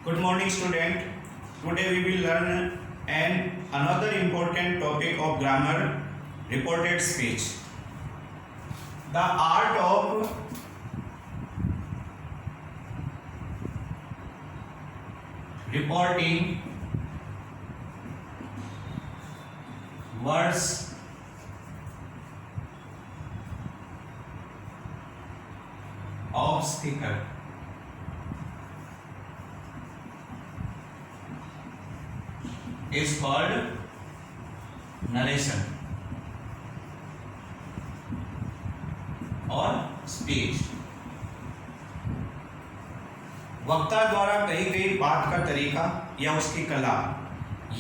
Good morning, student. Today we will learn another important topic of grammar, reported speech. The art of reporting words of speaker. Is called narration और speech. वक्ता द्वारा कही गई बात का तरीका या उसकी कला,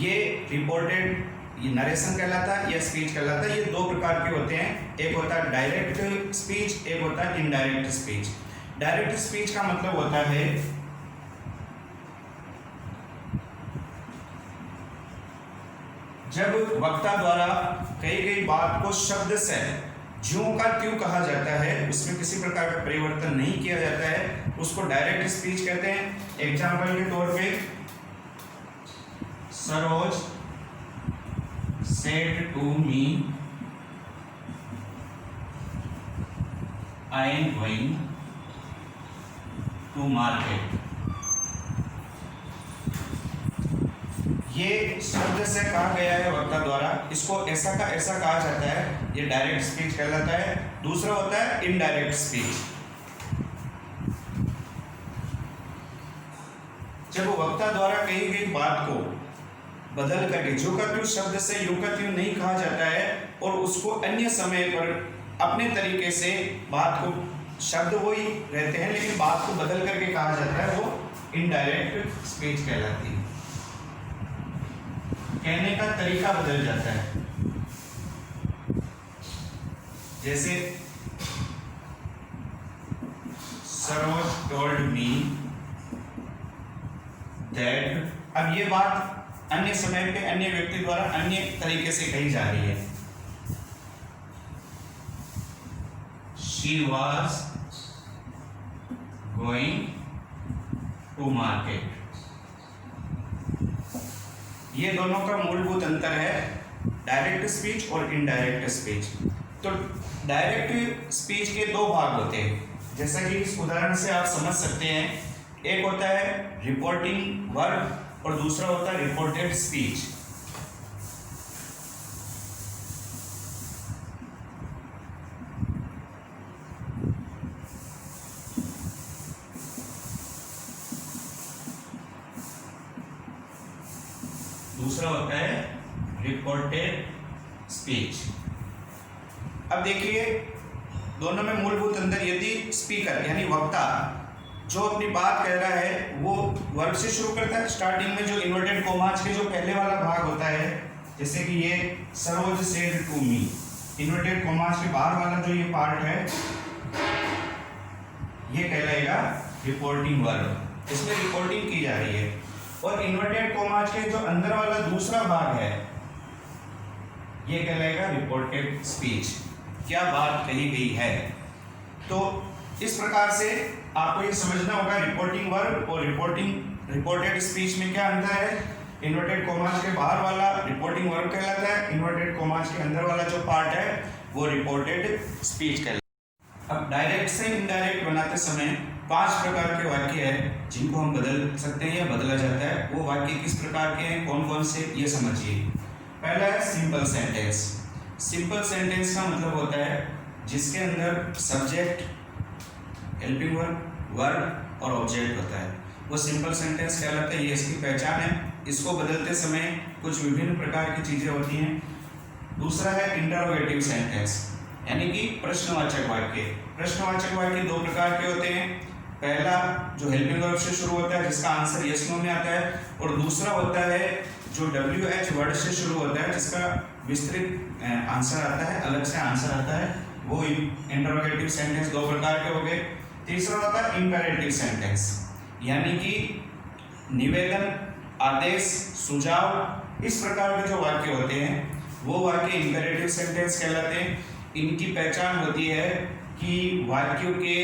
ये रिपोर्टेड ये नरेशन कहलाता है या स्पीच कहलाता है। ये दो प्रकार के होते हैं, एक होता है डायरेक्ट स्पीच, एक होता है इनडायरेक्ट स्पीच। डायरेक्ट स्पीच का मतलब होता है जब वक्ता द्वारा कही गई बात को शब्द से ज्यों का त्यों कहा जाता है, उसमें किसी प्रकार का परिवर्तन नहीं किया जाता है, उसको डायरेक्ट स्पीच कहते हैं। एग्जाम्पल के तौर पे Saroj said to me I am going to market। ये शब्द से कहा गया है वक्ता द्वारा, इसको ऐसा का ऐसा कहा जाता है, ये डायरेक्ट स्पीच कहलाता है। दूसरा होता है इनडायरेक्ट स्पीच। जब वक्ता द्वारा कही गई बात को बदल करके जो का त्यों शब्द से यूं का त्यों नहीं कहा जाता है और उसको अन्य समय पर अपने तरीके से बात को शब्द वही रहते हैं लेकिन बात को बदल करके कहा जाता है, वो इनडायरेक्ट स्पीच कहलाती है। कहने का तरीका बदल जाता है। जैसे सरोज टोल्ड मी दैट, अब ये बात अन्य समय पे अन्य व्यक्ति द्वारा अन्य तरीके से कही जा रही है। She was going to market. ये दोनों का मूलभूत अंतर है डायरेक्ट स्पीच और इनडायरेक्ट स्पीच। तो डायरेक्ट स्पीच के दो भाग होते हैं, जैसा कि इस उदाहरण से आप समझ सकते हैं। एक होता है रिपोर्टिंग वर्ड और दूसरा होता है रिपोर्टेड स्पीच। दूसरा होता है रिपोर्टेड स्पीच। अब देखिए दोनों में मूलभूत अंतर, यदि स्पीकर यानी वक्ता जो अपनी बात कह रहा है वो वर्ब से शुरू करता है, स्टार्टिंग में जो इन्वर्टेड कॉमास के जो पहले वाला भाग होता है, जैसे कि ये Saroj said to me, inverted commas के बाहर वाला जो ये पार्ट है ये कहलाएगा रिपोर्टिंग वर्ब, इसमें रिपोर्टिंग की जा रही है। और इन्वर्टेड कॉमास के जो अंदर वाला दूसरा भाग है ये कहलाएगा रिपोर्टेड स्पीच, क्या बात कही गई है। तो इस प्रकार से आपको ये समझना होगा रिपोर्टिंग वर्ब और रिपोर्टेड स्पीच में क्या अंतर है। इन्वर्टेड कॉमास के बाहर वाला रिपोर्टिंग वर्ब कहलाता है, इन्वर्टेड कॉमास के अंदर वाला जो पार्ट है वो रिपोर्टेड स्पीच कहलाता है। अब डायरेक्ट से इनडायरेक्ट बनाते समय 5 प्रकार के वाक्य हैं जिनको हम बदल सकते हैं या बदला जाता है। वो वाक्य किस प्रकार के हैं, कौन कौन से, ये समझिए। पहला है सिंपल सेंटेंस। सिंपल सेंटेंस का मतलब होता है जिसके अंदर सब्जेक्ट, हेल्पिंग वर्ब और ऑब्जेक्ट होता है, वो सिंपल सेंटेंस कहलाता है। ये इसकी पहचान है। इसको बदलते समय कुछ विभिन्न प्रकार की चीजें होती हैं। दूसरा है इंटरोगेटिव सेंटेंस, यानी कि प्रश्नवाचक वाक्य। प्रश्नवाचक वाक्य दो प्रकार के होते हैं। पहला जो हेल्पिंग वर्ब से शुरू होता है जिसका आंसर यस नो में आता है, और दूसरा होता है जो WH वर्ड से शुरू होता है जिसका विस्तृत आंसर आता है, अलग से आंसर आता है। वो इंटरोगेटिव सेंटेंस दो प्रकार के हो गए। तीसरा होता है इंपेरेटिव सेंटेंस, यानी कि निवेदन, आदेश, सुझाव, इस प्रकार के जो वाक्य होते हैं वो वाक्य इंपेरेटिव सेंटेंस कहलाते हैं। इनकी पहचान होती है कि वाक्यों के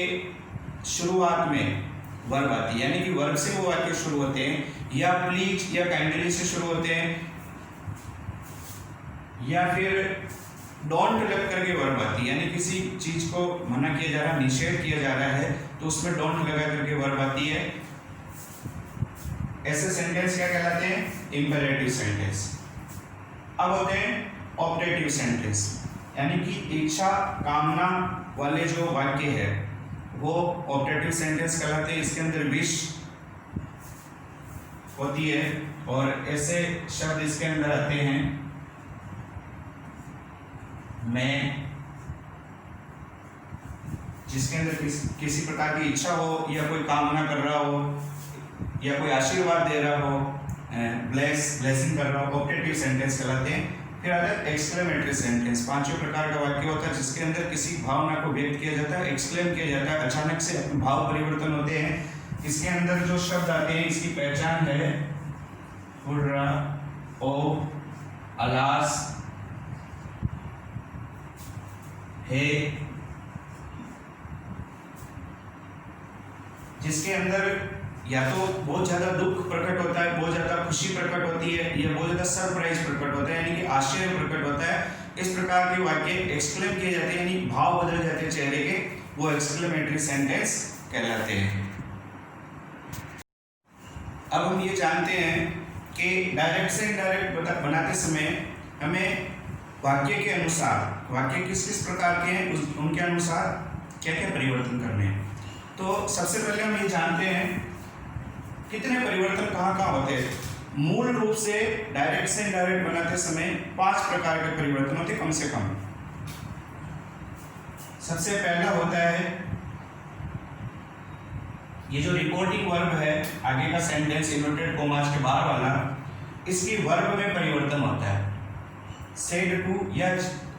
शुरुआत में वर्ब आती है, यानी कि वर्ब से वो वाक्य शुरू होते हैं, या प्लीज या काइंडली से शुरू होते हैं, या फिर डोंट लग करके वर्ब आती है, यानी किसी चीज को मना किया जा रहा है, निषेध किया जा रहा है, तो उसमें डोंट लगा करके वर्ब आती है। ऐसे सेंटेंस क्या कहलाते हैं? Imperative sentence. अब होते हैं ऑपरेटिव सेंटेंस, यानी कि इच्छा कामना वाले जो वाक्य है वो ऑपरेटिव सेंटेंस कहलाते हैं। इसके अंदर विश होती है और ऐसे शब्द इसके अंदर आते हैं मैं, जिसके अंदर किसी प्रकार की इच्छा हो, या कोई कामना कर रहा हो, या कोई आशीर्वाद दे रहा हो, ब्लेसिंग कर रहा हो, ऑपरेटिव सेंटेंस कहलाते हैं। फिर आता है एक्सक्लेमेटरी सेंटेंस। पांचों प्रकार का वाक्य होता है जिसके अंदर किसी भावना को व्यक्त किया जाता है, एक्सक्लेम किया जाता है, अचानक से भाव परिवर्तन होते हैं। इसके अंदर जो शब्द आते हैं इसकी पहचान है हुर्रा, ओ, अलास, है, जिसके अंदर या तो बहुत ज्यादा दुख प्रकट होता है, बहुत ज्यादा खुशी प्रकट होती है, या बहुत ज्यादा सरप्राइज प्रकट होता है, यानी कि आश्चर्य प्रकट होता है। इस प्रकार के वाक्य एक्सक्लेम किए जाते हैं, यानी भाव बदल जाते हैं चेहरे के, वो एक्सक्लेमेटरी सेंटेंस कहलाते हैं। अब हम ये जानते हैं कि डायरेक्ट से इनडायरेक्ट बनाते समय हमें वाक्य के अनुसार, वाक्य किस किस प्रकार के हैं उनके अनुसार क्या क्या परिवर्तन करने हैं। तो सबसे पहले हम ये जानते हैं कितने परिवर्तन कहाँ कहाँ होते हैं। मूल रूप से डायरेक्ट से इनडायरेक्ट बनाते समय 5 प्रकार के परिवर्तन होते कम से कम। सबसे पहला होता है ये जो रिपोर्टिंग वर्ब है, आगे का सेंटेंस इन्वर्टेड कोमास के बाहर वाला, इसकी वर्ब में परिवर्तन होता है। सेड टू या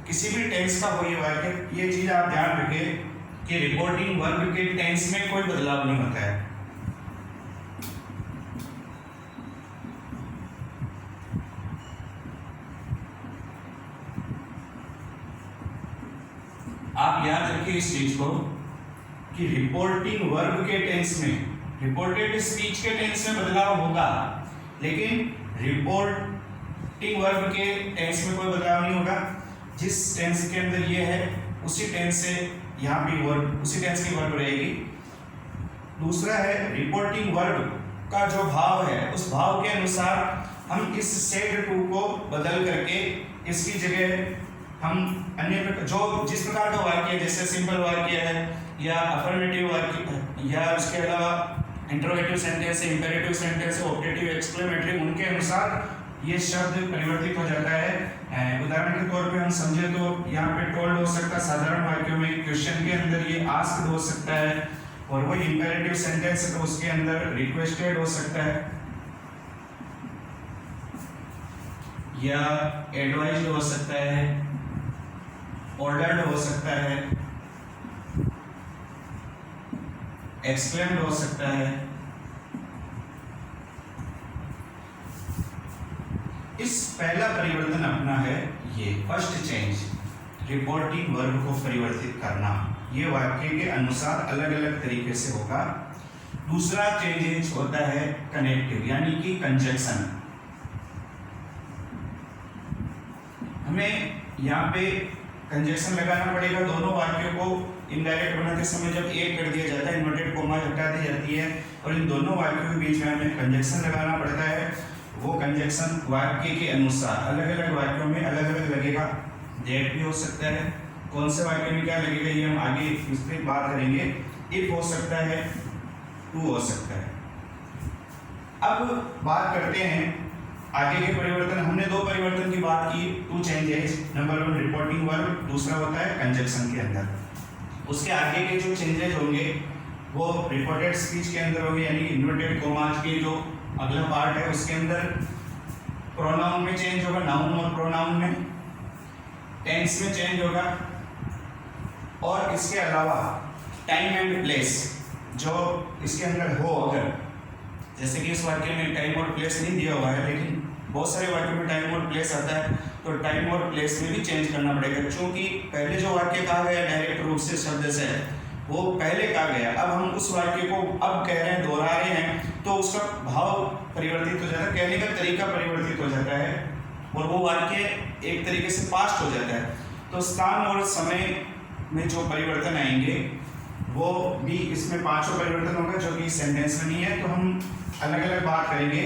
किसी भी टेंस का हो ये वाक्य, ये चीज आप ध्यान रखें कि रिपोर्टिंग वर्ब के टेंस में कोई बदलाव नहीं होता है। आप याद रखिए इस चीज को कि रिपोर्टिंग वर्ब के टेंस में, रिपोर्टेड स्पीच के टेंस में बदलाव होगा, लेकिन रिपोर्टिंग वर्ब के टेंस में कोई बदलाव नहीं होगा। जिस टेंस के अंदर ये है उसी टेंस से यहाँ भी वर्ब, उसी टेंस की वर्ब रहेगी। दूसरा है रिपोर्टिंग वर्ब का जो भाव है उस भाव के अनुसार हम इस सेड टू को बदल करके इसकी जगह हम अन्य जो जिस प्रकार का वाक्य, जैसे सिंपल वाक्य है या अफर्मेटिव वाक्य या उसके अलावा इंट्रोगेटिव सेंटेंस है, इंपेरेटिव सेंटेंस है, ऑपरेटिव, एक्सक्लेमेटरी, उनके अनुसार ये शब्द परिवर्तित हो जाता है। उदाहरण के तौर पे हम समझे तो यहाँ पे टोल्ड हो सकता है, साधारण वाक्यों में क्वेश्चन के अंदर ये आस्क्ड हो सकता है, और वो इंपेरेटिव सेंटेंस है तो उसके अंदर रिक्वेस्टेड हो सकता है या एडवाइज्ड हो सकता है, ऑर्डर्ड हो सकता है, एक्सप्लेन्ड हो सकता है। इस पहला परिवर्तन अपना है ये फर्स्ट चेंज, रिपोर्टिंग वर्ब को परिवर्तित करना। ये वाक्य के अनुसार अलग अलग तरीके से होगा। दूसरा चेंजेस होता है कनेक्टिव, यानी कि कंजक्शन। हमें यहाँ पे कंजक्शन लगाना पड़ेगा दोनों वाक्यों को इनडायरेक्ट बनाते समय। जब एक कर दिया जाता है, इन्वर्टेड कोमा हटा दी जाती है और इन दोनों वाक्यों के बीच में हमें कंजक्शन लगाना पड़ता है। वो कंजक्शन वाक्य के अनुसार अलग अलग वाक्यों में अलग अलग लगेगा। दैट भी हो सकता है, कौन से वाक्य में क्या लगेगा ये हम आगे इस पर बात करेंगे। इफ हो सकता है, टू हो सकता है। अब बात करते हैं आगे के परिवर्तन। हमने 2 परिवर्तन की बात की, 2 चेंजेस। नंबर 1 रिपोर्टिंग वर्ब, दूसरा होता है कंजक्शन के अंदर। उसके आगे के जो चेंजेस होंगे वो रिपोर्टेड स्पीच के अंदर होंगे, यानी इन्वर्टेड कोमास के जो अगला पार्ट है उसके अंदर प्रोनाउन में चेंज होगा, नाउन और प्रोनाउन में, टेंस में चेंज होगा, और इसके अलावा टाइम एंड प्लेस जो इसके अंदर हो, अगर जैसे कि इस वाक्य में टाइम और प्लेस नहीं दिया हुआ है लेकिन बहुत सारे वाक्यों में टाइम और प्लेस आता है, तो टाइम और प्लेस में भी चेंज करना पड़ेगा। क्योंकि पहले जो वाक्य कहा गया डायरेक्ट रूप से शब्द से, वो पहले कहा गया, अब हम उस वाक्य को अब कह रहे हैं, दोहरा रहे हैं, तो उसका भाव परिवर्तित हो जाता है, कहने का तरीका परिवर्तित हो जाता है और वो वाक्य एक तरीके से पास्ट हो जाता है। तो स्थान और समय में जो परिवर्तन आएंगे वो भी इसमें पांचों परिवर्तन होगा जो कि सेंटेंस में नहीं है, तो हम अलग अलग बात करेंगे।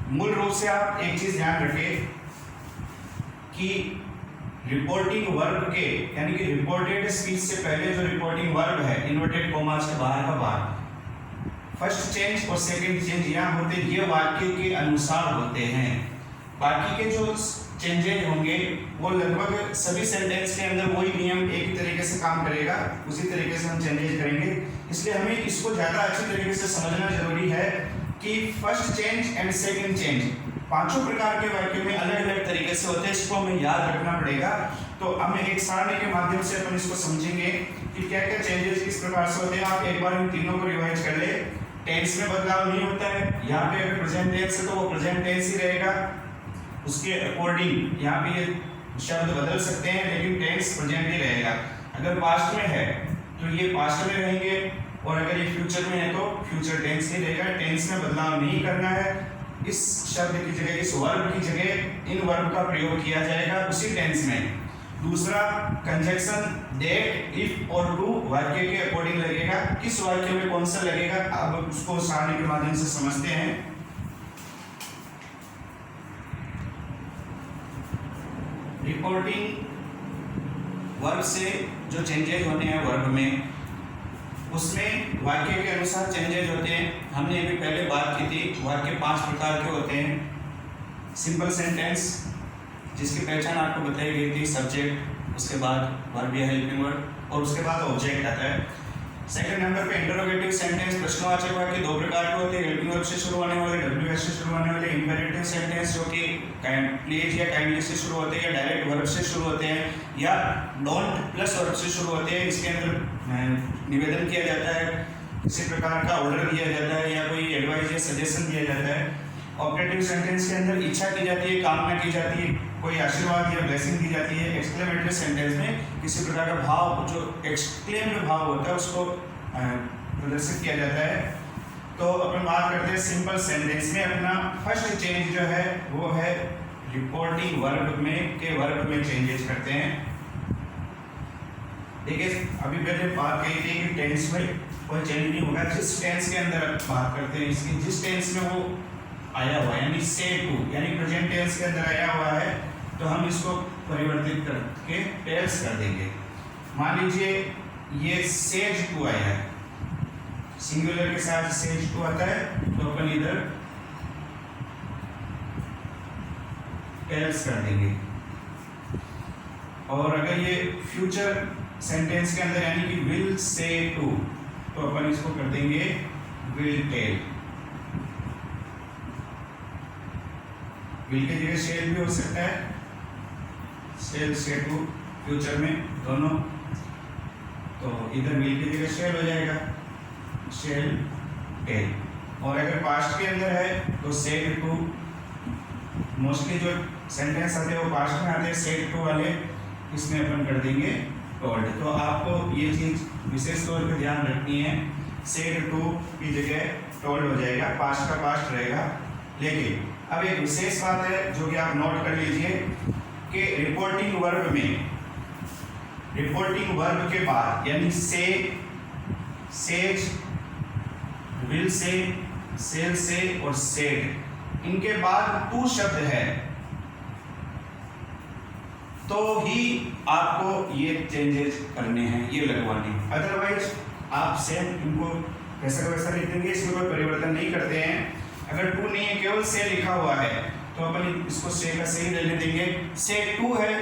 मूल रूप से आप एक चीज ध्यान रखें कि रिपोर्टिंग वर्ब के यानी कि रिपोर्टेड स्पीच से पहले जो रिपोर्टिंग वर्ब है इन्वर्टेड कोमास के बाहर का भाग, फर्स्ट चेंज और सेकंड चेंज यहाँ होते ये वाक्य के अनुसार होते हैं। बाकी के जो चेंजेज होंगे वो लगभग सभी सेंटेंस के अंदर वही नियम एक ही तरीके से काम करेगा, उसी तरीके से हम चेंजेज करेंगे। इसलिए हमें इसको ज़्यादा अच्छी तरीके से समझना जरूरी है कि first change and second change पांचों प्रकार के वाक्य में अलग अलग तरीके से होते हैं, इसको हमें याद रखना पड़ेगा। तो हमें एक सारणी के माध्यम से अपन इसको समझेंगे कि क्या क्या चेंजेस किस प्रकार से होते हैं। आप एक बार इन तीनों को रिवाइज कर ले। टेंस में बदलाव नहीं होता है, यहाँ पे अगर प्रेजेंट टेंस है तो वो प्रेजेंट टेंस ही रहेगा, उसके अकॉर्डिंग यहाँ पे ये शब्द बदल सकते हैं लेकिन टेंस प्रेजेंट ही रहेगा। अगर पास्ट में है तो ये पास्ट में रहेंगे और अगर ये फ्यूचर में है तो फ्यूचर टेंस ही रहेगा। टेंस में बदलाव नहीं करना है, इस शब्द की जगह इस वर्ब की जगह इन वर्ब का प्रयोग किया जाएगा उसी टेंस में। दूसरा कंजक्शन दैट, इफ और टू वाक्य के अकॉर्डिंग लगेगा, किस वाक्य में कौन सा लगेगा अब उसको सारणी के माध्यम से समझते हैं। रिपोर्टिंग वर्ब से जो चेंजेज होते हैं वर्ब में, उसमें वाक्य के अनुसार चेंजेज होते हैं। हमने अभी पहले बात की थी वाक्य 5 प्रकार के होते हैं। सिंपल सेंटेंस जिसकी पहचान आपको बताई गई थी, सब्जेक्ट, उसके बाद वर्ब या हेल्पिंग वर्ब और उसके बाद ऑब्जेक्ट आता है। सेकंड नंबर पे इंटरोगेटिव सेंटेंस, प्रश्नवाचक वाक्य 2 प्रकार के होते हैं, हेल्पिंग वर्ब से शुरू होने वाले, डब्ल्यूएस से शुरू होने वाले, इंपेरेटिव सेंटेंस जो कि प्लीज या काइंडली से शुरू होते हैं या डायरेक्ट वर्ब से शुरू होते हैं या डोंट प्लस वर्ब से शुरू होते हैं। इसके अंदर निवेदन किया जाता है, किसी प्रकार का ऑर्डर दिया जाता है या कोई एडवाइस या सजेशन दिया जाता है। ऑपरेटिव सेंटेंस के अंदर इच्छा की जाती है, कामना की जाती है, कोई आशीर्वाद या ब्लेसिंग दी जाती है। एक्सक्लेमेटरी सेंटेंस में किसी प्रकार का भाव, जो एक्सक्लेम्ड भाव होता है उसको प्रदर्शित किया जाता है। तो अपन बात करते हैं सिंपल सेंटेंस में। अपना फर्स्ट चेंज जो है वो है रिपोर्टिंग वर्ब में के वर्ब में चेंजेस करते हैं। देखिए अभी पहले बात कही थी कि टेंस में कोई चेंज नहीं होगा, जिस टेंस के अंदर बात करते हैं इसकी, जिस टेंस में वो आया हुआ है यानी से टू यानी प्रेजेंट टेंस के अंदर आया हुआ है तो हम इसको परिवर्तित करके टेल्स कर देंगे। मान लीजिए ये सेज टू आया है, सिंगुलर के साथ सेज टू आता है तो अपन इधर टेल्स कर देंगे। और अगर ये फ्यूचर सेंटेंस के अंदर यानी कि विल से टू तो अपन इसको कर देंगे विल टेल। विल की जगह शेल भी हो सकता है, शेल से टू फ्यूचर में दोनों, तो इधर विल की जगह शेल हो जाएगा, शेल टेल। और अगर पास्ट के अंदर है तो सेड टू, मोस्टली जो सेंटेंस आते हैं वो पास्ट में आते हैं, सेड टू वाले इसमें अपन कर देंगे टोल्ड। तो आपको ये चीज़ विशेष तौर पे ध्यान रखनी है, सेड टू की जगह टोल्ड हो जाएगा, पास्ट का पास्ट रहेगा। लेकिन अब एक विशेष बात है जो कि आप नोट कर लीजिए कि रिपोर्टिंग वर्ब में, रिपोर्टिंग वर्ब के बाद यानी से, सेज, विल से, सेल से और सेड, इनके बाद टू शब्द है तो ही आपको ये चेंजेस करने हैं, ये लगवाने हैं। अदरवाइज आप सेम इनको वैसा का वैसा लिख देंगे, इसमें कोई परिवर्तन नहीं करते हैं। अगर टू नहीं है, केवल से लिखा हुआ है तो अपन इसको से का से ही लेने देंगे। से टू है,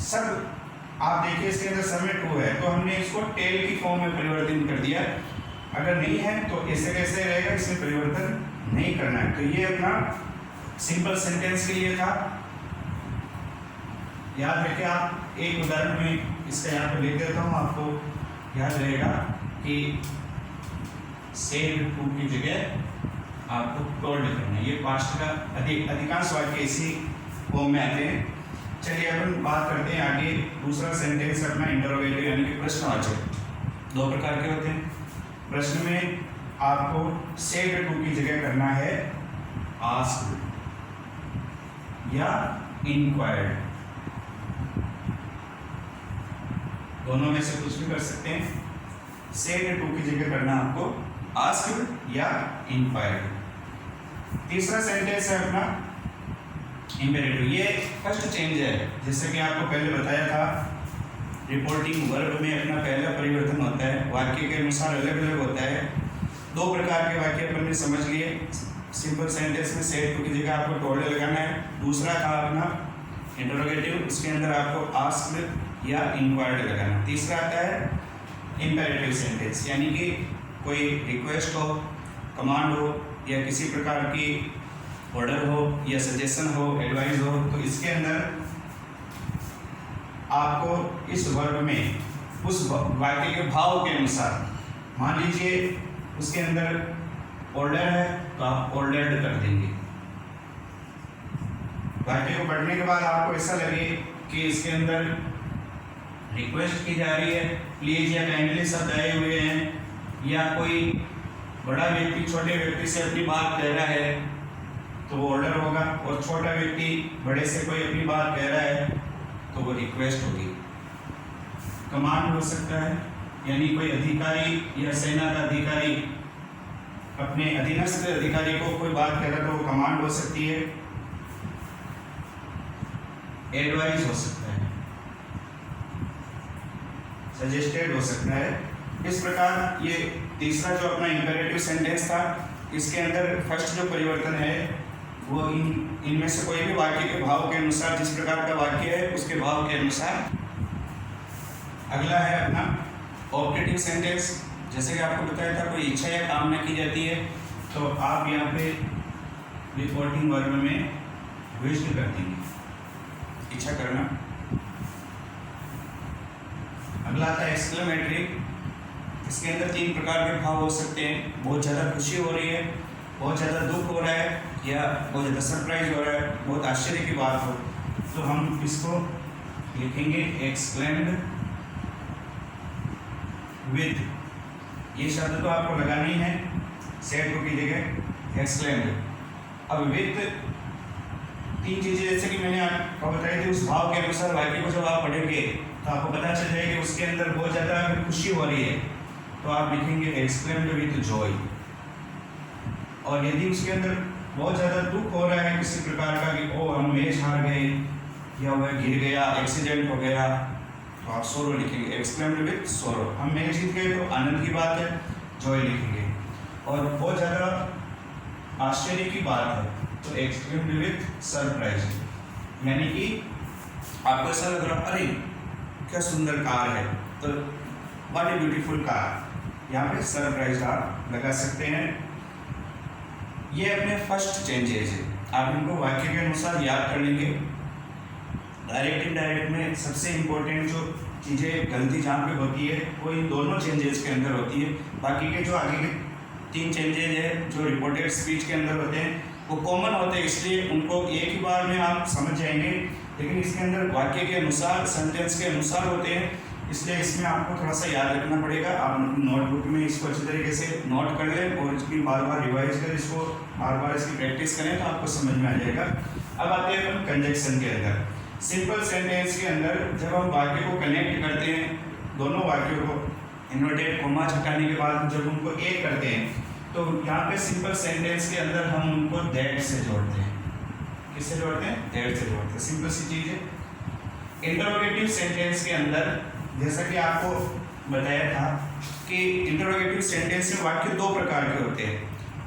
सब आप देखिए इसके अंदर सब में टू है तो हमने इसको टेल की फॉर्म में परिवर्तन कर दिया। अगर नहीं है तो ऐसे कैसे रहेगा, इसमें परिवर्तन नहीं करना है। तो ये अपना सिंपल सेंटेंस के लिए था। याद रखिए, आप एक उदाहरण में इसका यहाँ पे लिख देता हूँ, आपको याद रहेगा कि सेड टू की जगह आपको टोल्ड करना है। ये पास्ट का अधिकांश वाक्य इसी फॉर्म में आते हैं। चलिए अपन बात करते हैं आगे। दूसरा सेंटेंस अपना इंटरोगेटिव यानी कि प्रश्नवाचक। दो प्रकार के होते हैं। प्रश्न में आपको सेड टू की जगह करना है आस्क्ड या इंक्वायर्ड, दोनों में से कुछ भी कर सकते हैं। सेड टू की जगह करना आपको आस्क्ड या इंक्वायर्ड। तीसरा सेंटेंस है अपना इंपेरेटिव। ये फर्स्ट चेंज है, जैसे कि आपको पहले बताया था रिपोर्टिंग वर्ब में अपना पहला परिवर्तन होता है, वाक्य के अनुसार अलग अलग होता है। दो प्रकार के वाक्य अपन ने समझ लिए। सिंपल सेंटेंस में सेड टू की जगह आपको टोल्ड लगाना है। दूसरा था अपना इंटरोगेटिव, उसके अंदर आपको आस्क्ड या इंक्वायर्ड लगाना। तीसरा आता है इंपेरेटिव सेंटेंस, यानी कि कोई रिक्वेस्ट हो, कमांड हो या किसी प्रकार की ऑर्डर हो या सजेशन हो, एडवाइस हो, तो इसके अंदर आपको इस वर्ब में उस वाक्य के भाव के अनुसार, मान लीजिए उसके अंदर ऑर्डर है तो आप ऑर्डर्ड कर देंगे। वाक्य को पढ़ने के बाद आपको ऐसा लगे कि इसके अंदर रिक्वेस्ट की जा रही है, प्लीज या काइंडली शब्द आए हुए हैं, या कोई बड़ा व्यक्ति छोटे व्यक्ति से अपनी बात कह रहा है तो वो ऑर्डर होगा, और छोटा व्यक्ति बड़े से कोई अपनी बात कह रहा है तो वो रिक्वेस्ट होगी। कमांड हो सकता है, यानी कोई अधिकारी या सेना का अधिकारी अपने अधीनस्थ अधिकारी को कोई बात कह रहा है तो वो कमांड हो सकती है। एडवाइस हो सकता है, सजेस्टेड हो सकता है। इस प्रकार ये तीसरा जो अपना इंपेरेटिव सेंटेंस था, इसके अंदर फर्स्ट जो परिवर्तन है वो इनमें से कोई भी वाक्य के भाव के अनुसार, जिस प्रकार का वाक्य है उसके भाव के अनुसार। अगला है अपना ऑप्टेटिव सेंटेंस। जैसे कि आपको बताया था कोई इच्छा या कामना की जाती है तो आप यहाँ पे रिपोर्टिंग वर्ब में विश्ड कर देंगे, इच्छा करना। अगला आता है एक्सक्लेमेटरी। इसके अंदर तीन प्रकार के भाव हो सकते हैं। बहुत ज़्यादा खुशी हो रही है, बहुत ज़्यादा दुख हो रहा है, या बहुत ज़्यादा सरप्राइज हो रहा है, बहुत आश्चर्य की बात हो, तो हम इसको लिखेंगे एक्सक्लेम्ड विद। ये शब्द तो आपको लगाना ही है सेड टू की जगह एक्सक्लेम्ड। अब विद तीन चीज़ें जैसे कि मैंने आपको बताई थी, उस भाव के अनुसार वाक्य को जब आप पढ़ेंगे तो आपको पता चल जाएगा कि उसके अंदर बहुत ज़्यादा खुशी हो रही है तो आप लिखेंगे एक्सक्लेम्ड विद जॉय। और यदि उसके अंदर बहुत ज़्यादा दुख हो रहा है किसी प्रकार का कि ओ हम मैच हार गए या वह गिर गया, एक्सीडेंट हो गया, तो आप सोरो लिखेंगे एक्सक्लेम्ड विद सोरो। हम मैच जीत गए तो आनंद की बात है, जॉय लिखेंगे। और बहुत ज़्यादा आश्चर्य की बात है तो एक्सक्लेम्ड विद सरप्राइज, यानी कि आपको ऐसा लग रहा अरे क्या सुंदर कार है, तो व्हाट ए ब्यूटीफुल कार, यहाँ पे सरप्राइज आप लगा सकते हैं। ये अपने फर्स्ट चेंजेस है, आप इनको वाक्य के अनुसार याद कर लेंगे। डायरेक्ट इनडायरेक्ट में सबसे इम्पोर्टेंट जो चीज़ें गलती जहाँ पे होती है वो इन दोनों चेंजेस के अंदर होती है। बाकी के जो आगे के तीन चेंजेस है जो रिपोर्टेड स्पीच के अंदर होते हैं वो कॉमन होते हैं, इसलिए उनको एक ही बार में आप समझ जाएंगे। लेकिन इसके अंदर वाक्य के अनुसार, सेंटेंस के अनुसार होते हैं, इसलिए इसमें आपको थोड़ा सा याद रखना पड़ेगा। आप नोटबुक में इसको अच्छी तरीके से नोट कर लें और इसकी बार बार रिवाइज करें, इसको बार बार इसकी प्रैक्टिस करें तो आपको समझ में आ जाएगा। अब आते हैं अपन कंजक्शन के अंदर। सिंपल सेंटेंस के अंदर जब हम वाक्य को कनेक्ट करते हैं, दोनों वाक्यों को इन्वर्टेड कॉमा हटाने के बाद जब उनको एक करते हैं तो यहाँ पे सिंपल सेंटेंस के अंदर हम उनको दैट से जोड़ते हैं। किससे जोड़ते हैं? दैट से जोड़ते हैं। सिंपल सी चीज़ है। इंटरोगेटिव सेंटेंस के अंदर जैसा कि आपको बताया था कि इंटरोगेटिव सेंटेंस में वाक्य दो प्रकार के होते हैं।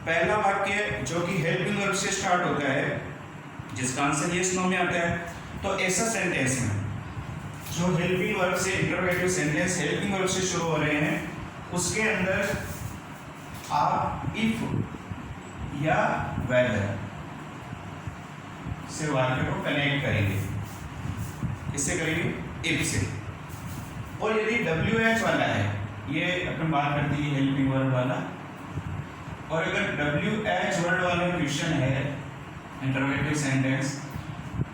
पहला वाक्य जो कि हेल्पिंग वर्ब से स्टार्ट होता है, जिसका आंसर यस नो में आता है, तो ऐसा सेंटेंस में जो हेल्पिंग वर्ब से, इंटरोगेटिव सेंटेंस हेल्पिंग वर्ब से शुरू हो रहे हैं, उसके अंदर आप इफ या वेदर से वाक्य को कनेक्ट करेंगे। किससे करेंगे? इफ से। और यदि WH वाला है, ये अपन बात करते हैं हेल्पिंग वर्ब वाला, और अगर WH वर्ड वाला क्वेश्चन है इंटरोगेटिव सेंटेंस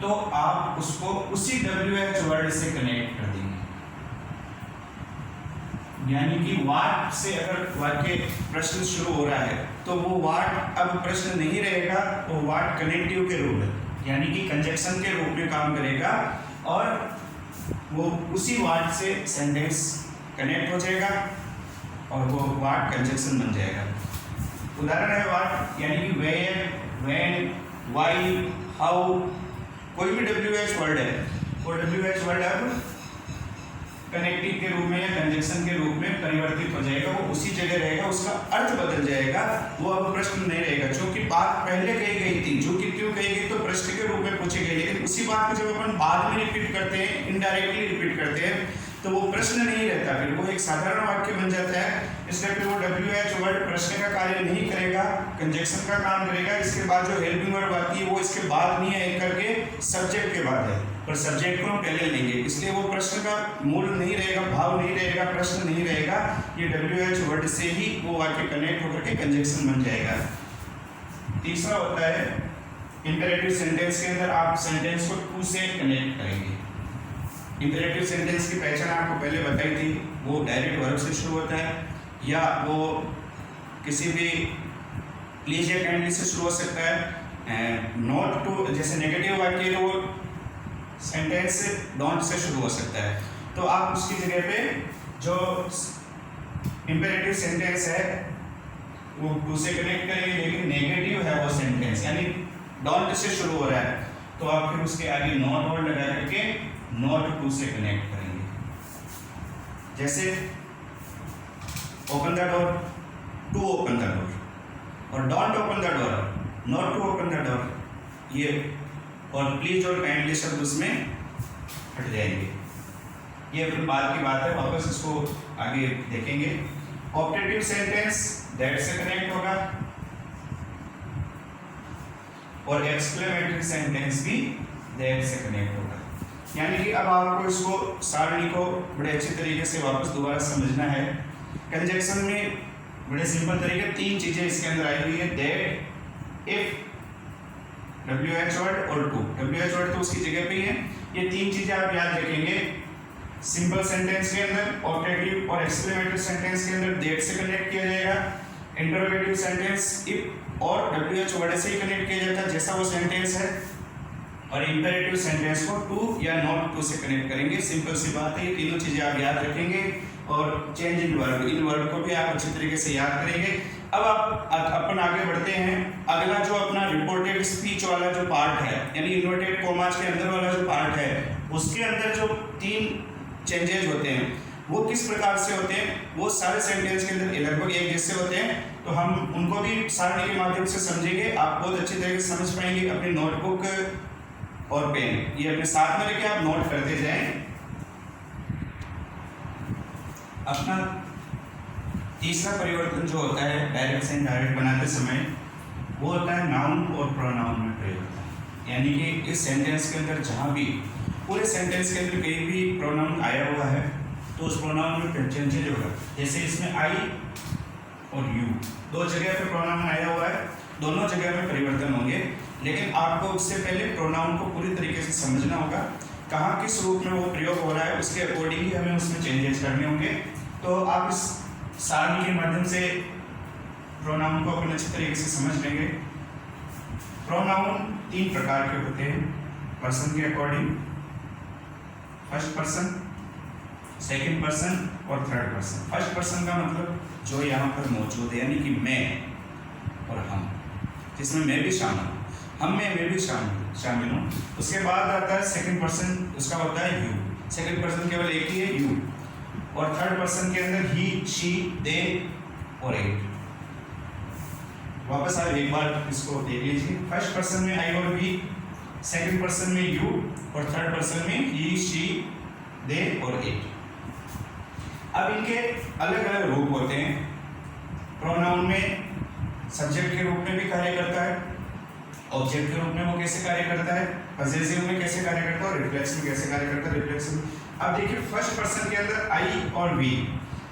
तो आप उसको उसी WH वर्ड से कनेक्ट कर देंगे। यानी कि वाट से अगर वाक्य प्रश्न शुरू हो रहा है तो वो वाट अब प्रश्न नहीं रहेगा, वो वाट कनेक्टिव के रूप में यानी कि कंजक्शन के रूप में काम करेगा और वो उसी वाट से सेंटेंस कनेक्ट हो जाएगा और वो वाट कंजक्शन बन जाएगा। उदाहरण है वाट यानी कि वेयर, व्हेन, व्हाई, हाउ, कोई भी WH वर्ड है वो WH वर्ड अब कनेक्टिव के रूप में या कंजक्शन के रूप में परिवर्तित हो जाएगा, वो उसी जगह रहेगा, उसका अर्थ बदल जाएगा, वो अब प्रश्न नहीं रहेगा। क्योंकि बात पहले कही गई थी, जो कि क्यों कही गई तो प्रश्न के रूप में पूछी गई, लेकिन उसी बात को जब अपन बाद में रिपीट करते हैं, इनडायरेक्टली रिपीट करते हैं, तो वो प्रश्न नहीं रहता, फिर वो एक साधारण वाक्य बन जाता है। इसलिए फिर वो WH वर्ड प्रश्न का कार्य नहीं करेगा, कंजक्शन का काम करेगा। इसके बाद जो हेल्पिंग वर्ब आती है वो इसके बाद नहीं है, करके सब्जेक्ट के बाद है, पर सब्जेक्ट को हम पहले लेंगे, इसलिए वो प्रश्न का मूल नहीं रहेगा, भाव नहीं रहेगा, प्रश्न नहीं रहेगा। ये WH वर्ड से ही वो वाक्य कनेक्ट होकर के कंजक्शन बन जाएगा। तीसरा होता है इंपेरेटिव सेंटेंस के अंदर आप सेंटेंस को टू से कनेक्ट करेंगे। इंपेरेटिव सेंटेंस की पहचान आपको पहले बताई थी, वो डायरेक्ट वर्ब से शुरू होता है या वो किसी भी प्लीज या काइंडली से शुरू हो सकता है। नॉट टू जैसे नेगेटिव वाक्य तो वो सेंटेंस डोंट से शुरू हो सकता है, तो आप उसकी जगह पे जो इंपेरेटिव सेंटेंस है वो टू से कनेक्ट करेंगे, लेकिन नेगेटिव है वो सेंटेंस यानी डोंट से शुरू हो रहा है, तो आप फिर उसके आगे नॉट वर्ड लगा करके नॉट टू से कनेक्ट करेंगे। जैसे open the door, to open the door, और don't open the door, not to open the door, ये और प्लीज और काइंडली शब्द उसमें हट जाएंगे। ये फिर बाद की बात है, वापस इसको आगे देखेंगे। ऑप्टेटिव सेंटेंस दैट से कनेक्ट होगा और एक्सक्लेमेटरी सेंटेंस भी दैट से कनेक्ट होगा। यानी कि अब आपको इसको सारणी को बड़े अच्छे तरीके से वापस दोबारा समझना है। कंजक्शन में बड़े सिंपल तरीके तीन चीजें इसके अंदर आई हुई है, दैट, इफ, WH वर्ड और टू। WH वर्ड तो उसकी जगह पे ही है, ये तीन चीजें आप याद रखेंगे। सिंपल सेंटेंस के अंदर ऑप्टेटिव और एक्सक्लेमेटरी सेंटेंस के अंदर दैट से कनेक्ट किया जाएगा, इंटरोगेटिव सेंटेंस इफ और WH वर्ड से ही कनेक्ट किया जाता है जैसा वो सेंटेंस है, और इंपेरेटिव सेंटेंस को टू या नॉट टू से कनेक्ट करेंगे। सिंपल सी बात है, ये तीनों चीजें आप याद रखेंगे और चेंज इन वर्ड को भी आप अच्छी तरीके से याद करेंगे। अब आप अपन आगे बढ़ते हैं। अगला जो अपना रिपोर्टेड स्पीच वाला जो पार्ट है, यानी इन्वर्टेड कॉमास के अंदर वाला जो पार्ट है, उसके अंदर जो तीन चेंजेज होते हैं वो किस प्रकार से होते हैं, वो सारे सेंटेंस के अंदर लगभग एक जैसे होते हैं, तो हम उनको भी सारणी के माध्यम से समझेंगे। आप बहुत अच्छी तरीके से समझ पाएंगे। अपनी नोटबुक और पेन ये अपने साथ में लेके आप नोट करते जाएं। अपना तीसरा परिवर्तन जो होता है डायरेक्ट से इनडायरेक्ट बनाते समय, वो होता है नाउन और प्रोनाउन में परिवर्तन। यानी कि इस सेंटेंस के अंदर जहाँ भी पूरे सेंटेंस के अंदर कहीं भी प्रोनाउन आया हुआ है तो उस प्रोनाउन में चेंजेज होगा। जैसे इसमें आई और यू दो जगह पे प्रोनाउन आया हुआ है, दोनों जगह में परिवर्तन होंगे, लेकिन आपको उससे पहले प्रोनाउन को पूरी तरीके से समझना होगा, कहाँ किस रूप में वो प्रयोग हो रहा है, उसके अकॉर्डिंगली हमें उसमें चेंजेस करने होंगे। तो आप इस सारणी के माध्यम से प्रोनाउन को अपने अच्छे तरीके से समझ लेंगे। प्रोनाउन तीन प्रकार के होते हैं पर्सन के according, first person, second person और थर्ड पर्सन। फर्स्ट पर्सन का मतलब जो यहाँ पर मौजूद है, यानी कि मैं और हम, जिसमें मैं भी शामिल हूँ, हम में मैं भी शामिल हूँ। उसके बाद आता है सेकंड पर्सन, उसका होता है यू। सेकंड पर्सन केवल एक ही है, यू। और थर्ड पर्सन के अंदर ही, शी, दे और इट। वापस आप एक बार इसको देख लीजिए। फर्स्ट पर्सन में आई और वी, सेकंड पर्सन में यू और थर्ड पर्सन में ही, शी, दे और इट। अब इनके अलग अलग रूप होते हैं। प्रोनाउन में सब्जेक्ट के रूप में भी कार्य करता है, ऑब्जेक्ट के रूप में वो कैसे कार्य करता है, पजेसिव में कैसे कार्य करता है और रिफ्लेक्स में कैसे कार्य करता है, रिफ्लेक्सिव। अब देखिए फर्स्ट पर्सन के अंदर आई और वी,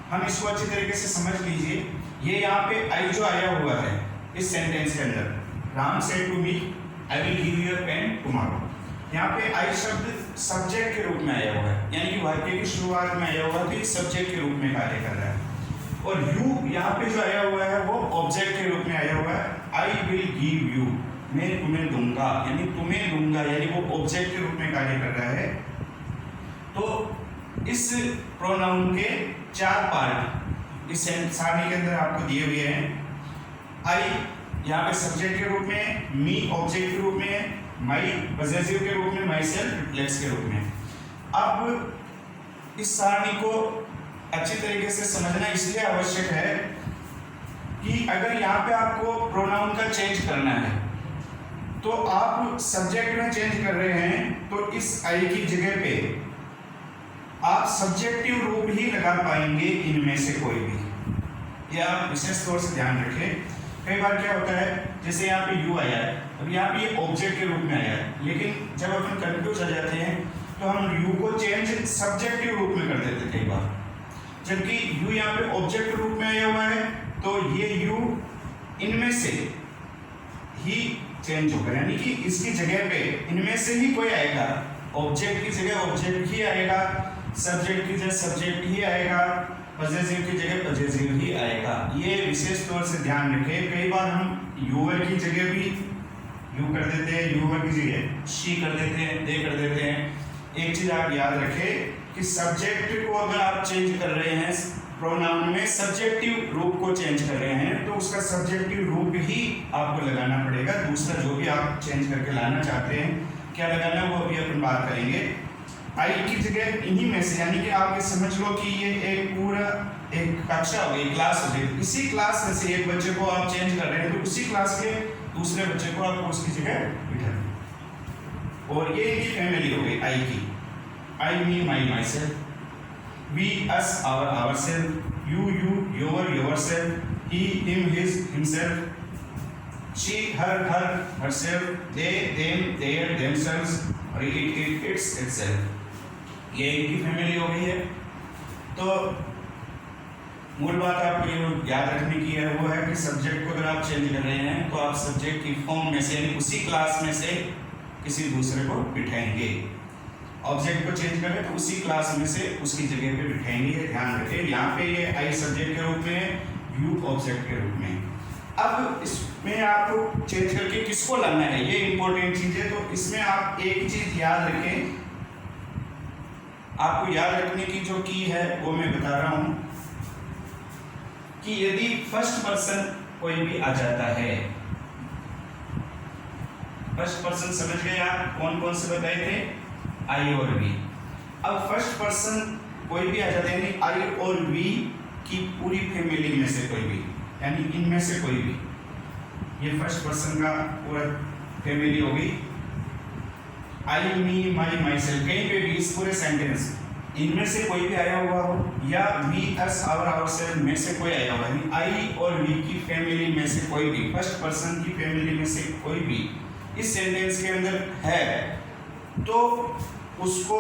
हम इसको अच्छी तरीके से समझ लीजिए। ये यहाँ पे आई जो आया हुआ है इस सेंटेंस के अंदर, Ram said to me I will give you a pen tomorrow, यहाँ पे आई शब्द सब्जेक्ट के रूप में आया हुआ है, यानी कि वाक्य की शुरुआत में आया हुआ है, तो ये सब्जेक्ट के रूप में कार्य कर रहा है। और यू यहाँ पे जो आया हुआ है वो ऑब्जेक्ट के रूप में आया हुआ है। आई विल गिव यू, मैं तुम्हें दूंगा, यानी तुम्हें दूंगा, यानी वो ऑब्जेक्ट के रूप में कार्य कर रहा है। तो इस प्रोनाउन के 4 पार्ट इस सारणी के अंदर आपको दिए हुए हैं। आई यहाँ पे सब्जेक्ट के रूप में, मी ऑब्जेक्ट के रूप में, माई पजेसिव के रूप में, माई सेल्फ रिफ्लेक्स के रूप में। अब इस सारणी को अच्छी तरीके से समझना इसलिए आवश्यक है कि अगर यहाँ पे आपको प्रोनाउन का चेंज करना है तो आप सब्जेक्ट में चेंज कर रहे हैं, तो इस आई की जगह पे आप सब्जेक्टिव रूप ही लगा पाएंगे इनमें से कोई भी। यह आप विशेष तौर से ध्यान रखें। कई बार क्या होता है, जैसे यहाँ पे यू आया है, अब यहाँ पे ये ऑब्जेक्ट के रूप में आया है, लेकिन जब अपन कंफ्यूज हो जाते हैं तो हम यू को चेंज सब्जेक्टिव रूप में कर देते हैं कई बार, जबकि यू यहाँ पे ऑब्जेक्ट के रूप में आया हुआ है, तो ये यू इनमें से ही चेंज होगा, यानी कि इसकी जगह पे इनमें से ही कोई आएगा। ऑब्जेक्ट की जगह ऑब्जेक्ट ही आएगा, सब्जेक्ट की जगह सब्जेक्ट ही आएगा, पजेसिव की जगह पजेसिव ही आएगा। ये विशेष तौर से ध्यान रखें। कई बार हम यूवर की जगह भी यू कर देते हैं, यूवर की जगह शी कर देते हैं, दे कर देते हैं। एक चीज आप याद रखें कि सब्जेक्ट को अगर आप चेंज कर रहे हैं, प्रोनाउन में सब्जेक्टिव रूप को चेंज कर रहे हैं, तो उसका सब्जेक्टिव रूप ही आपको लगाना पड़ेगा। दूसरा जो भी आप चेंज करके लाना चाहते हैं, क्या लगाना है वो अभी अपन बात करेंगे। आई की जगह इन्हीं में से, यानी कि आप ये समझ लो कि ये एक पूरा एक कक्षा हो गई, क्लास हो गई। इसी क्लास में से एक बच्चे को आप चेंज कर रहे हैं, तो उसी क्लास के दूसरे बच्चे को आपको उसकी जगह बिठाना। और ये इनकी फैमिली हो गई आई की। I me my myself, we us our ourself, you you your yourself, he him his himself, she her her herself, they them their themselves, और it its itself। ये इनकी family हो गई है। तो मूल बात आपको ये याद रखने की है वो है कि सब्जेक्ट को अगर आप चेंज कर रहे हैं तो आप सब्जेक्ट की फॉर्म में से, यानी उसी क्लास में से किसी दूसरे को बिठाएंगे। ऑब्जेक्ट को चेंज करें तो उसी क्लास में से उसकी जगह पे बिठाएंगे। ध्यान रखें, यहाँ पे ये आई सब्जेक्ट के रूप में, यू ऑब्जेक्ट के रूप में। अब इसमें आपको चेंज करके किसको लाना है, ये इंपॉर्टेंट चीज है। तो इसमें आप एक चीज याद रखें, आपको याद रखने की जो की है वो मैं बता रहा हूं कि यदि फर्स्ट पर्सन कोई भी आ जाता है, फर्स्ट पर्सन समझ गए आप कौन कौन से बताए थे, आई और वी। अब फर्स्ट पर्सन कोई भी आ जाता है, यानी आई और वी की पूरी फैमिली में से कोई भी, यानी इनमें से कोई भी, ये फर्स्ट पर्सन का पूरा फैमिली हो गई। आई मी माई माई सेल्फ, कहीं पे भी इस पूरे सेंटेंस इनमें से कोई भी आया हुआ हो, या we us our ourself में से कोई आया हुआ, यानी आई और वी की फैमिली में से कोई भी, फर्स्ट पर्सन की फैमिली में से कोई भी इस सेंटेंस के अंदर है, तो उसको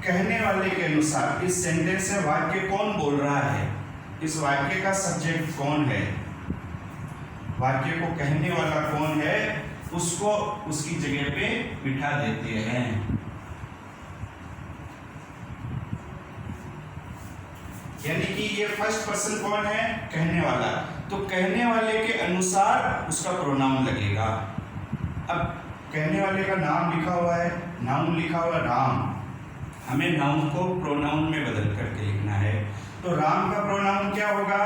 कहने वाले के अनुसार इस सेंटेंस में वाक्य कौन बोल रहा है, इस वाक्य का सब्जेक्ट कौन है, वाक्य को कहने वाला कौन है, उसको उसकी जगह पे बिठा देते हैं। यानी कि ये फर्स्ट पर्सन कौन है, कहने वाला, तो कहने वाले के अनुसार उसका प्रोनाउन लगेगा। अब कहने वाले का नाम लिखा हुआ है, नाउन लिखा हुआ राम, हमें नाउन को प्रोनाउन में बदल करके लिखना है। तो राम का प्रोनाउन क्या होगा,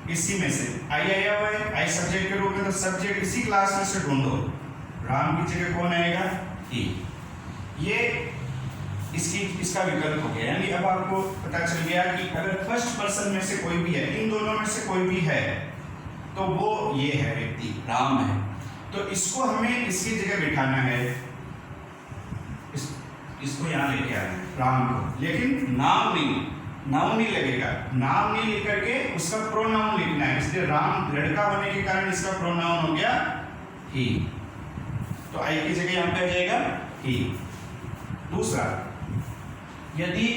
इसी में से आई आया हुआ है, आई सब्जेक्ट के रूप में, तो सब्जेक्ट इसी क्लास में से ढूंढो, राम की जगह कौन आएगा, ही। ये इसका विकल्प हो गया। यानी अब आपको पता चल गया कि अगर फर्स्ट पर्सन में से कोई भी है, इन दोनों में से कोई भी है, तो वो ये है व्यक्ति, राम है। तो इसको हमें इसकी जगह बिठाना है, इसको यहाँ लेके आना है, राम को, लेकिन नाम नहीं लगेगा, नाम नहीं लिख करके उसका प्रोनाउन लिखना है। इसलिए राम लड़का होने के कारण इसका प्रोनाउन हो गया ही, तो आई की जगह यहाँ पे आ जाएगा ही। दूसरा, यदि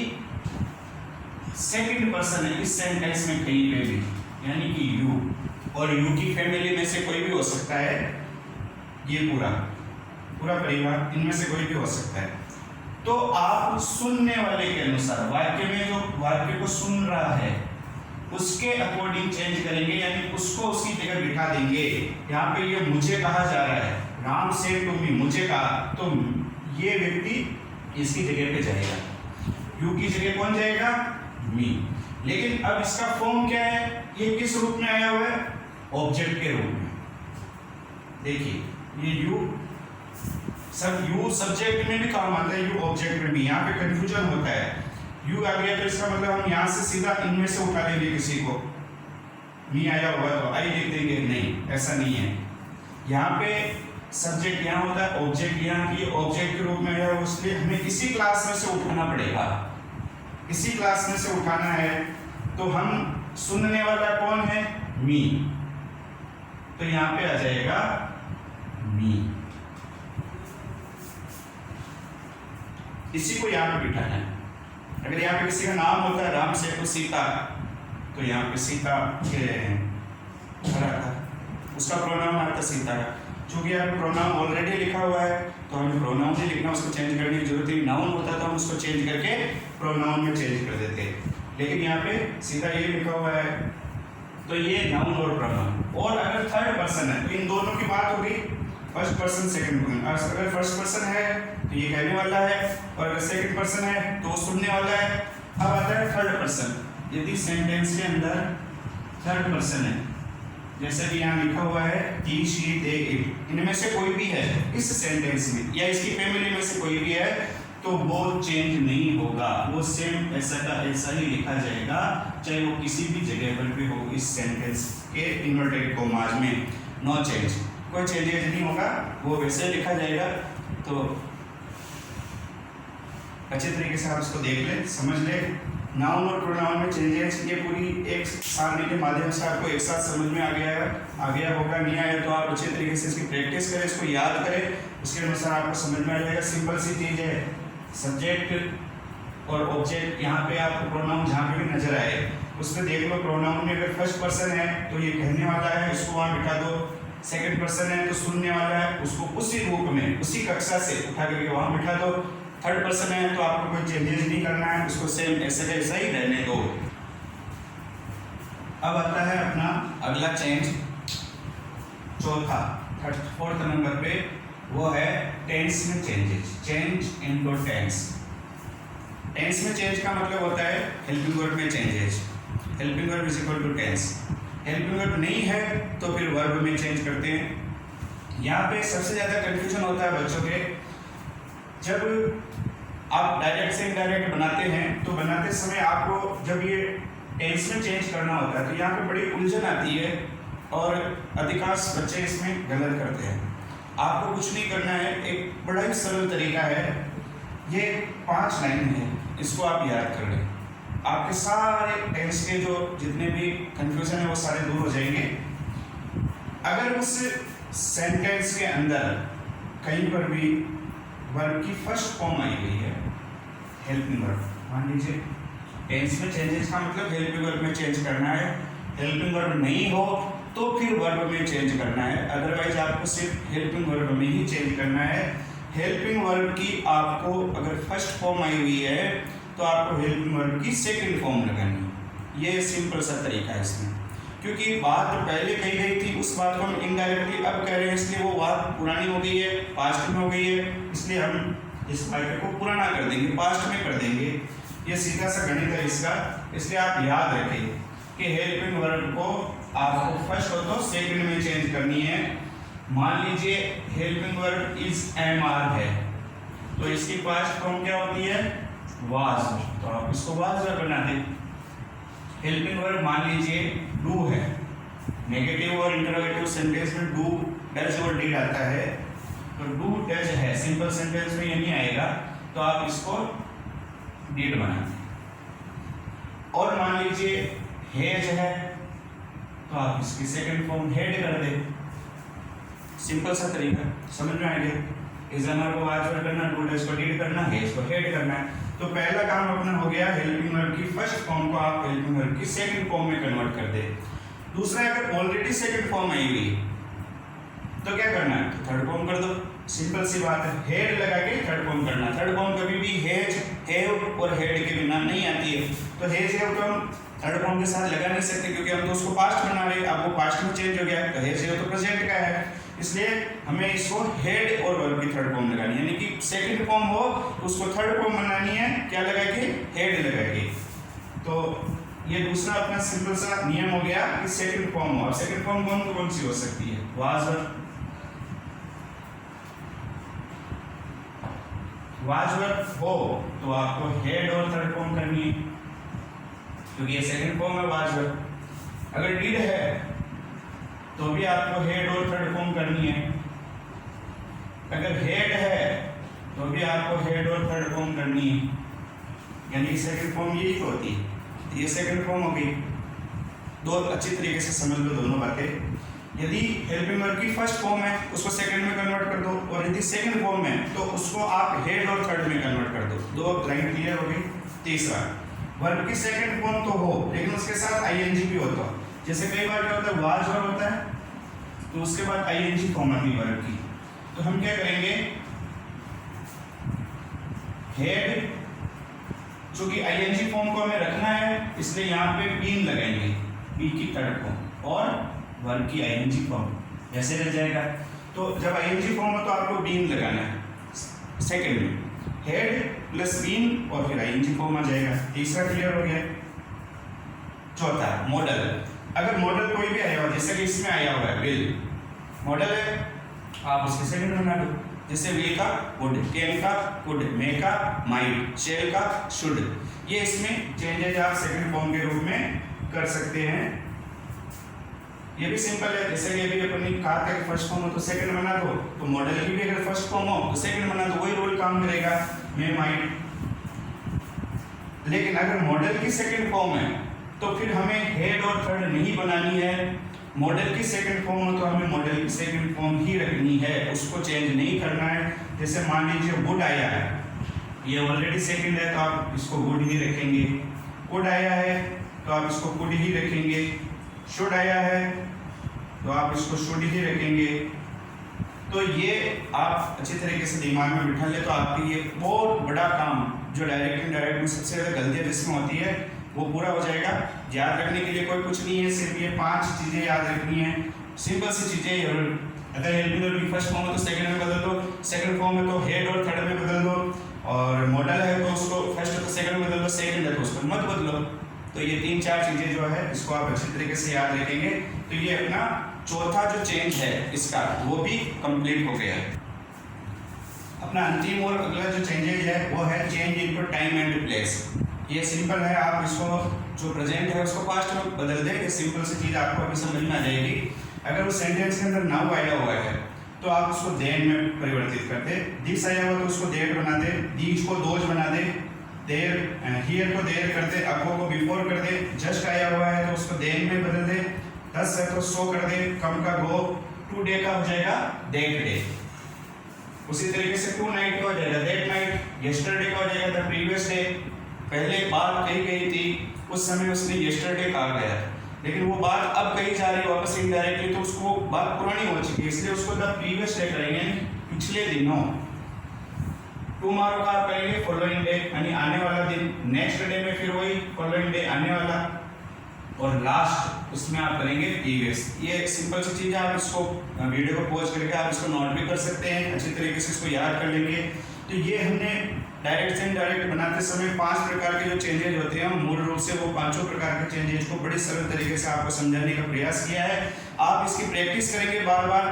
सेकंड पर्सन है इस सेंटेंस में कहीं पे भी, यानी कि यू, और यू की फैमिली में से कोई भी हो सकता है, ये पूरा पूरा परिवार, इनमें से कोई भी हो सकता है। तो आप सुनने वाले के अनुसार वाक्य में जो वाक्य को सुन रहा है उसके अकॉर्डिंग चेंज करेंगे, यानी उसको उसकी जगह बिठा देंगे। यहाँ पे ये मुझे कहा जा रहा है, राम से टू मी, मुझे कहा, तो ये व्यक्ति इसकी जगह पे जाएगा, यू की जगह कौन जाएगा, मी। लेकिन अब इसका फॉर्म क्या है, ये किस रूप में आया हुआ है, ऑब्जेक्ट के रूप में। देखिए ये यू सब्जेक्ट में भी काम आता है, यू ऑब्जेक्ट में भी। यहाँ पे कंफ्यूजन होता है, यू आ गया तो इसका मतलब हम यहाँ से सीधा इनमें से उठा लेंगे किसी को, मी आया होगा तो आई लिख देंगे, नहीं ऐसा नहीं है। यहाँ पे सब्जेक्ट यहाँ होता है, ऑब्जेक्ट यहाँ की ऑब्जेक्ट के रूप में आया, इसलिए हमें इसी क्लास में से उठाना पड़ेगा, इसी क्लास में से उठाना है। तो हम सुनने वाला कौन है, मी, तो यहाँ पे आ जाएगा मी, इसी को यहाँ पे बिठाना है। अगर यहाँ पे किसी का नाम होता है राम से तो सीता, तो यहाँ पे सीता के खड़ा था, उसका प्रोनाउन आता सीता का। चूंकि यहाँ पे प्रोनाउन ऑलरेडी लिखा हुआ है तो हमें प्रोनाउन नहीं लिखना, उसको चेंज करने की जरूरत नहीं। नाउन होता तो हम उसको चेंज करके प्रोनाउन में चेंज कर देते, लेकिन यहाँ पे सीधा ये लिखा हुआ है, तो ये नाउन और प्रोनाउन। और अगर थर्ड पर्सन है तो इन दोनों की बात होगी, फर्स्ट पर्सन सेकंड पर्सन। अगर फर्स्ट पर्सन है तो ये कहने वाला है, और अगर सेकंड पर्सन है तो सुनने वाला है। अब आता है थर्ड पर्सन, यदि सेंटेंस के अंदर थर्ड पर्सन है, जैसे कि यहाँ लिखा हुआ है ही, शी, दे, इट, इनमें से कोई भी है इस सेंटेंस में या इसकी फैमिली में से कोई भी है, तो वो चेंज नहीं होगा, वो सेम ऐसा का ऐसा ही लिखा जाएगा, चाहे वो किसी भी जगह पर भी हो इस सेंटेंस के इन्वर्टेड कॉमास में। नो चेंज, कोई चेंजेज नहीं होगा, वो वैसे लिखा जाएगा। तो अच्छे तरीके से आप इसको देख ले, समझ ले। नाउन और प्रोनाउन में चेंजेस, ये पूरी एक सारणी के माध्यम से आपको एक साथ समझ में आ गया होगा। नहीं आया तो आप अच्छे तरीके से इसकी प्रैक्टिस करें, इसको याद करें, उसके अनुसार आपको समझ में आ जाएगा। सिंपल सी चीज़ है, सब्जेक्ट और ऑब्जेक्ट। यहाँ पे आपको प्रोनाउन जहाँ पे भी नजर आए उस पर देख लो। प्रोनाउन में अगर फर्स्ट पर्सन है तो ये कहने वाला है, इसको वहाँ बिठा दो। सेकंड पर्सन है तो सुनने वाला है, उसको उसी रूप में उसी कक्षा से उठा करके वहाँ बिठा दो। थर्ड पर्सन है तो आपको कोई चेंजेस नहीं करना है, उसको सेम ऐसे का ऐसा ही रहने दो। अब आता है अपना अगला चेंज, चौथा फोर्थ नंबर पे, वो है टेंस में changes. Change into tense. Tense में चेंज का मतलब होता है हेल्पिंग वर्ब में चेंजेस। Helping verb is equal to tense. Helping verb नहीं है तो फिर वर्ब में चेंज करते हैं। यहाँ पे सबसे ज़्यादा कंफ्यूजन होता है बच्चों के, जब आप डायरेक्ट से इनडायरेक्ट बनाते हैं तो बनाते समय आपको जब ये टेंस में चेंज करना होता है तो यहाँ पे बड़ी उलझन आती है और अधिकांश बच्चे इसमें गलत करते हैं। आपको कुछ नहीं करना है, एक बड़ा ही सरल तरीका है, ये 5 लाइन है, इसको आप याद कर लें। आपके सारे टेंस के जो जितने भी कंफ्यूजन है वो सारे दूर हो जाएंगे। अगर उस सेंटेंस के अंदर कहीं पर भी वर्ब की फर्स्ट फॉर्म आई गई है, हेल्पिंग वर्ब, मान लीजिए टेंस में चेंजेस का मतलब हेल्पिंग वर्ब में चेंज करना है। हेल्पिंग वर्ब नहीं हो तो फिर वर्ब में चेंज करना है, अदरवाइज आपको सिर्फ हेल्पिंग वर्ब में ही चेंज करना है। हेल्पिंग वर्ब की आपको अगर फर्स्ट फॉर्म आई हुई है तो आपको हेल्पिंग वर्ब की सेकंड फॉर्म लगानी है। ये सिंपल सा तरीका है इसमें, क्योंकि बात पहले कही गई थी उस बात को हम इनडायरेक्टली अब कह रहे हैं, इसलिए वो बात पुरानी हो गई है, पास्ट में हो गई है, इसलिए हम इस वाक्य को पुराना कर देंगे, पास्ट में कर देंगे। ये सीधा सा गणित है इसका, इसलिए आप याद रखें कि हेल्पिंग वर्ब को आपको फर्स्ट हो तो सेकंड में चेंज करनी है। मान लीजिए हेल्पिंग वर्ब इज एमआर है तो इसकी पास्ट फॉर्म क्या होती है, वाज, तो आप इसको वाज बना दें। हेल्पिंग वर्ब मान लीजिए डू है, नेगेटिव और इंटरोगेटिव सेंटेंस में डू, डज और डिड आता है, तो डू डज है, सिंपल सेंटेंस में ये नहीं आएगा तो आप इसको डिड बना दें। और मान लीजिए हेज है तो आप इसकी सेकंड फॉर्म हेड कर दें। सिंपल सा तरीका, समझ में आ गया। इजमर को वाज करना, डू डज को डिड करना, हेज को हेड करना है। तो पहला काम अपना हो गया, हेल्पिंग वर्ब की फर्स्ट फॉर्म को आप हेल्पिंग वर्ब की सेकंड फॉर्म में कन्वर्ट कर दे। दूसरा, अगर ऑलरेडी सेकंड फॉर्म आई हुई तो क्या करना है, तो थर्ड फॉर्म कर दो, सिंपल सी बात है। हेड लगा के थर्ड फॉर्म करना। थर्ड फॉर्म कभी भी हेज, हेव और हेड के बिना नहीं आती है। तो हेज हेव तो हम थर्ड फॉर्म के साथ लगा नहीं सकते, क्योंकि हम तो उसको पास्ट बना रहे हैं। अब वो पास्ट में चेंज हो गया, तो हेज हेव तो प्रेजेंट का है, इसलिए हमें इसको हेड और वर्ब की थर्ड फॉर्म लगानी है। यानी कि सेकंड फॉर्म हो तो उसको थर्ड फॉर्म बनानी है, क्या लगा के, हेड लगा के। तो ये दूसरा अपना सिंपल सा नियम हो गया कि सेकंड फॉर्म हो। सेकंड फॉर्म कौन सी हो सकती है, वाज वर्ब हो तो आपको हेड और थर्ड फॉर्म करनी है, क्योंकि ये सेकंड फॉर्म है वाज वर्ब। अगर डिड है तो भी आपको हेड और थर्ड फॉर्म करनी है। अगर हेड है तो भी आपको हेड और थर्ड फॉर्म करनी है, यानी सेकंड फॉर्म यही तो होती है। ये सेकंड फॉर्म हो गई। दो अच्छी तरीके से समझ लो दोनों बातें। यदि हेल्पिंग वर्ब की फर्स्ट फॉर्म है उसको सेकंड में कन्वर्ट कर दो, और यदि सेकंड फॉर्म है तो उसको आप हेड और थर्ड में कन्वर्ट कर दो। दो लाइन क्लियर हो गई। तीसरा, वर्ब की सेकंड फॉर्म तो हो लेकिन उसके साथ आईएनजी भी होता हो। जैसे कई बार क्या होता है, वाज वर्ब होता है तो उसके बाद आईएनजी फॉर्म आती है वर्ब की, तो हम क्या करेंगे, हेड, चूंकि आईएनजी फॉर्म को हमें रखना है इसलिए यहाँ पे बीन लगाएंगे, बी की थर्ड फॉर्म, और वर्ब की आईएनजी फॉर्म ऐसे रह जाएगा। तो जब आईएनजी फॉर्म हो तो आपको बीन लगाना है सेकंड में, हेड प्लस बीन और फिर आईएनजी फॉर्म आ जाएगा। तीसरा क्लियर हो गया। चौथा, मॉडल। अगर मॉडल कोई भी आया हो, जैसे कि इसमें आया हुआ है विल, मॉडल है, आप उसके सेकंड बना दो। जैसे विल का वुड, कैन का कुड, मे का माइट, शेल का शुड। ये इसमें चेंजेज आप सेकंड फॉर्म के रूप में कर सकते हैं। ये भी सिंपल है। जैसे कि अभी अपनी कहा था कि फर्स्ट फॉर्म हो तो सेकंड बना दो, तो मॉडल की भी अगर फर्स्ट फॉर्म हो तो सेकंड बना दो, वही रूल काम करेगा, मे माइट। लेकिन अगर मॉडल की सेकंड फॉर्म है तो फिर हमें हेड और थर्ड नहीं बनानी है। मॉडल की सेकंड फॉर्म हो तो हमें मॉडल की सेकंड फॉर्म ही रखनी है, उसको चेंज नहीं करना है। जैसे मान लीजिए वुड आया है, ये ऑलरेडी सेकंड है तो आप इसको वुड ही रखेंगे। कुड आया है तो आप इसको कुड ही रखेंगे। शुड आया है तो आप इसको शुड ही रखेंगे। तो ये आप अच्छी तरीके से दिमाग में बिठा ले तो आपकी ये बहुत बड़ा काम, जो डायरेक्ट इनडायरेक्ट में सबसे ज़्यादा गलतियाँ जिसमें होती है, वो पूरा हो जाएगा। याद रखने के लिए कोई कुछ नहीं है, सिर्फ ये 5 चीज़ें याद रखनी है, सिंपल सी चीज़ें। अगर हेल्पिंग वर्ब की फर्स्ट फॉर्म है तो सेकंड में बदल दो, सेकंड फॉर्म है तो हेड और थर्ड में बदल दो, और मॉडल है तो उसको फर्स्ट है तो सेकंड में बदल दो, सेकंड है तो उसको मत बदलो। तो ये 3-4 चीज़ें जो है इसको आप अच्छी तरीके से याद रखेंगे तो ये अपना चौथा जो चेंज है इसका वो भी कंप्लीट हो गया है। अपना अंतिम और अगला जो चेंजेज है वो है change into time and place. ये सिंपल है, आप इसको जो प्रेजेंट है उसको पास्ट में बदल दें। ये सिंपल सी चीज़ आपको अभी समझ में आ जाएगी। अगर उस सेंटेंस के अंदर नाउ आया हुआ है तो आप उसको देन में परिवर्तित कर दे। दिस आया हुआ तो उसको देट बना दे, दीज को दोज बना दे, देर हियर को देर कर दे, अगो को बिफोर कर दे, जस्ट आया हुआ है तो उसको देन में बदल दे, 10 है तो 100 कर दे, कम का गो, टू डे का हो जाएगा दैट डे। उसी तरीके से टू नाइट का हो जाएगा दैट नाइट, यस्टरडे का हो जाएगा द प्रीवियस डे। पहले बात कही गई थी उस समय उसने यस्टरडे कहा गया, लेकिन वो बात अब कही जा रही है वापस इनडायरेक्टली, तो उसको बात पुरानी हो चुकी है, इसलिए उसको द प्रीवियस डे करेंगे, पिछले दिनों। टुमारो का आप करेंगे फॉलोइंग डे, यानी आने वाला दिन। नेक्स्ट डे में फिर वही फॉलोइंग डे आने वाला, और लास्ट उसमें आप करेंगे प्रीवियस। ये सिंपल सी चीज़ है, आप इसको वीडियो को पॉज करके आप इसको नोट भी कर सकते हैं, अच्छी तरीके से इसको याद कर लेंगे। तो ये हमने डायरेक्ट से इनडायरेक्ट बनाते समय 5 प्रकार के जो चेंजेज होते हैं, मूल रूप से वो 5 प्रकार के चेंजेज को बड़ी सरल तरीके से आपको समझाने का प्रयास किया है। आप इसकी प्रैक्टिस करेंगे बार बार,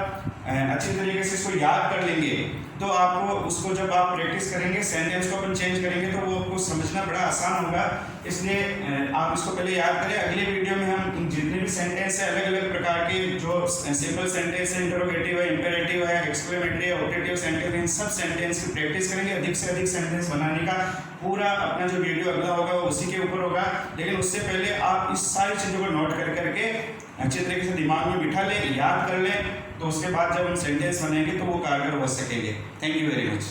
अच्छी तरीके से इसको याद कर लेंगे, तो आपको उसको जब आप प्रैक्टिस करेंगे, सेंटेंस को अपन चेंज करेंगे तो वो आपको समझना बड़ा आसान होगा। इसलिए आप इसको पहले याद करें। अगले वीडियो में हम जितने भी सेंटेंस है, अलग अलग प्रकार के जो सिंपल सेंटेंस है, इंटरोगेटिव है, इंपेरेटिव है, एक्सक्लेमेटरी है, ऑब्जेक्टिव सेंटेंस, इन सब सेंटेंस की प्रैक्टिस करेंगे। अधिक से अधिक सेंटेंस बनाने का पूरा अपना जो वीडियो अगला होगा वो उसी के ऊपर होगा। लेकिन उससे पहले आप इस सारी चीज़ों को नोट करके अच्छे तरीके से दिमाग में बिठा लें, याद कर लें, तो उसके बाद जब हम सेंटेंस बनेंगे तो वो कारगर हो सकेंगे। Thank you very much.